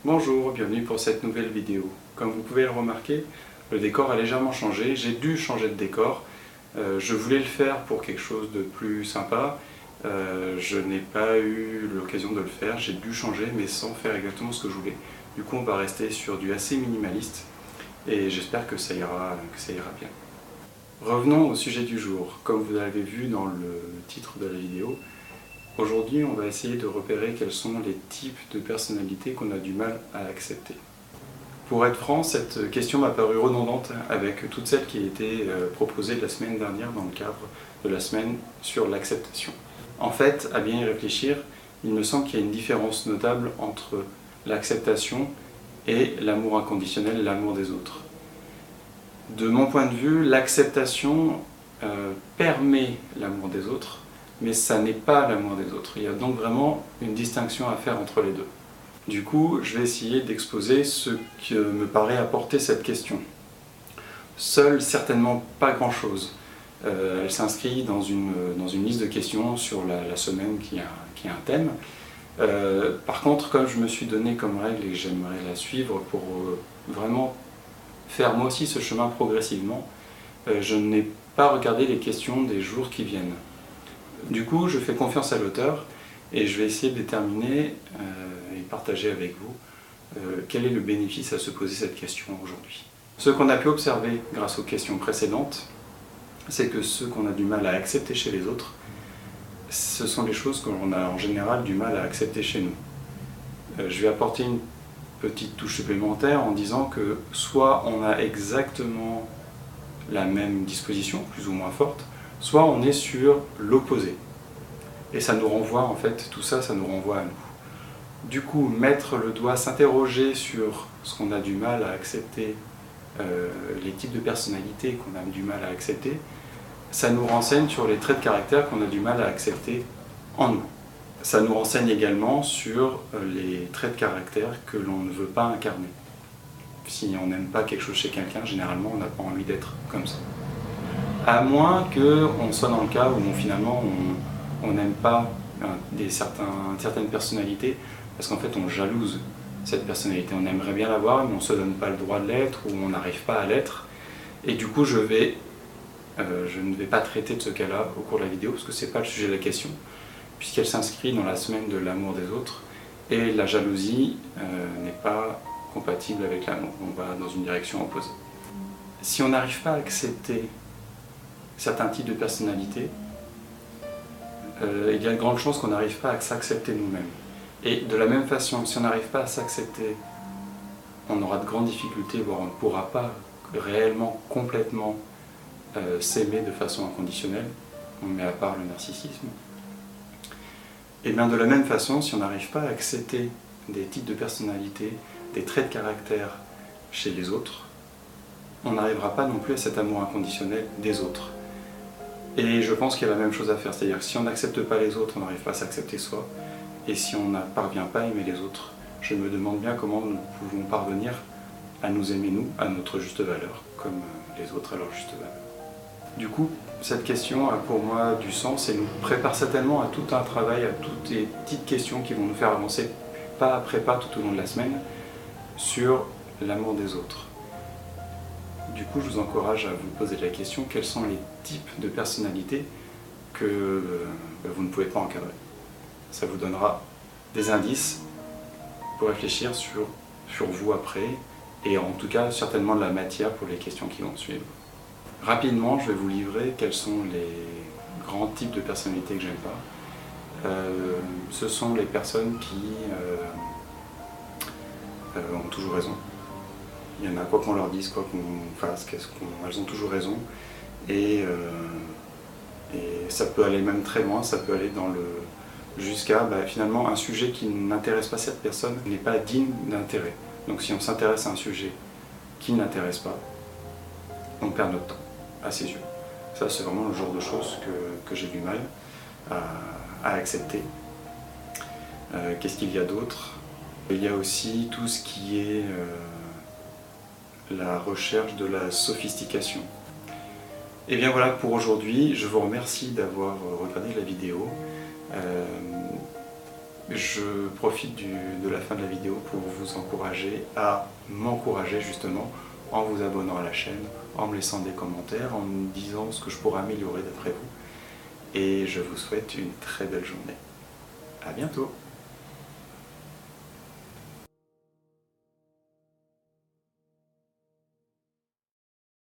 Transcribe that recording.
Bonjour, bienvenue pour cette nouvelle vidéo. Comme vous pouvez le remarquer, le décor a légèrement changé, j'ai dû changer de décor. Je voulais le faire pour quelque chose de plus sympa, je n'ai pas eu l'occasion de le faire, j'ai dû changer mais sans faire exactement ce que je voulais. Du coup on va rester sur du assez minimaliste et j'espère que ça ira bien. Revenons au sujet du jour. Comme vous l'avez vu dans le titre de la vidéo, aujourd'hui, on va essayer de repérer quels sont les types de personnalités qu'on a du mal à accepter. Pour être franc, cette question m'a paru redondante avec toutes celles qui étaient proposées la semaine dernière dans le cadre de la semaine sur l'acceptation. En fait, à bien y réfléchir, il me semble qu'il y a une différence notable entre l'acceptation et l'amour inconditionnel, l'amour des autres. De mon point de vue, l'acceptation permet l'amour des autres, mais ça n'est pas l'amour des autres. Il y a donc vraiment une distinction à faire entre les deux. Du coup, je vais essayer d'exposer ce que me paraît apporter cette question. Seule, certainement pas grand-chose. Elle s'inscrit dans une liste de questions sur la semaine qui a un thème. Par contre, comme je me suis donné comme règle et que j'aimerais la suivre pour vraiment faire moi aussi ce chemin progressivement, je n'ai pas regardé les questions des jours qui viennent. Du coup, je fais confiance à l'auteur et je vais essayer de déterminer et partager avec vous quel est le bénéfice à se poser cette question aujourd'hui. Ce qu'on a pu observer grâce aux questions précédentes, c'est que ce qu'on a du mal à accepter chez les autres, ce sont les choses qu'on a en général du mal à accepter chez nous. Je vais apporter une petite touche supplémentaire en disant que soit on a exactement la même disposition, plus ou moins forte, soit on est sur l'opposé. Et ça nous renvoie, en fait, tout ça, ça nous renvoie à nous. Du coup, mettre le doigt, s'interroger sur ce qu'on a du mal à accepter, les types de personnalités qu'on a du mal à accepter, ça nous renseigne sur les traits de caractère qu'on a du mal à accepter en nous. Ça nous renseigne également sur les traits de caractère que l'on ne veut pas incarner. Si on n'aime pas quelque chose chez quelqu'un, généralement on n'a pas envie d'être comme ça. À moins qu'on soit dans le cas où finalement on n'aime pas certaines personnalités, parce qu'en fait on jalouse cette personnalité. On aimerait bien l'avoir, mais on ne se donne pas le droit de l'être, ou on n'arrive pas à l'être. Et du coup je ne vais pas traiter de ce cas-là au cours de la vidéo, parce que ce n'est pas le sujet de la question, puisqu'elle s'inscrit dans la semaine de l'amour des autres, et la jalousie n'est pas compatible avec l'amour, on va dans une direction opposée. Si on n'arrive pas à accepter certains types de personnalités, il y a de grandes chances qu'on n'arrive pas à s'accepter nous-mêmes. Et de la même façon, si on n'arrive pas à s'accepter, on aura de grandes difficultés, voire on ne pourra pas réellement, complètement s'aimer de façon inconditionnelle, on met à part le narcissisme. Et bien de la même façon, si on n'arrive pas à accepter des types de personnalité, des traits de caractère chez les autres, on n'arrivera pas non plus à cet amour inconditionnel des autres. Et je pense qu'il y a la même chose à faire, c'est-à-dire que si on n'accepte pas les autres, on n'arrive pas à s'accepter soi, et si on ne parvient pas à aimer les autres, je me demande bien comment nous pouvons parvenir à nous aimer nous, à notre juste valeur, comme les autres à leur juste valeur. Du coup, cette question a pour moi du sens et nous prépare certainement à tout un travail, à toutes les petites questions qui vont nous faire avancer pas après pas tout au long de la semaine sur l'amour des autres. Du coup, je vous encourage à vous poser la question, quels sont les types de personnalités que vous ne pouvez pas encadrer. Ça vous donnera des indices pour réfléchir sur vous après, et en tout cas certainement de la matière pour les questions qui vont suivre. Rapidement, je vais vous livrer quels sont les grands types de personnalités que j'aime pas. Ce sont les personnes qui ont toujours raison. Il y en a, quoi qu'on leur dise, quoi qu'on fasse, elles ont toujours raison. Et ça peut aller même très loin, ça peut aller jusqu'à finalement un sujet qui n'intéresse pas cette personne n'est pas digne d'intérêt. Donc si on s'intéresse à un sujet qui n'intéresse pas, on perd notre temps, à ses yeux. Ça, c'est vraiment le genre de choses que j'ai du mal à accepter. Qu'est-ce qu'il y a d'autre? Il y a aussi tout ce qui est la recherche de la sophistication. Et bien voilà pour aujourd'hui, je vous remercie d'avoir regardé la vidéo. Je profite de la fin de la vidéo pour vous encourager à m'encourager justement en vous abonnant à la chaîne, en me laissant des commentaires, en me disant ce que je pourrais améliorer d'après vous. Et je vous souhaite une très belle journée. À bientôt!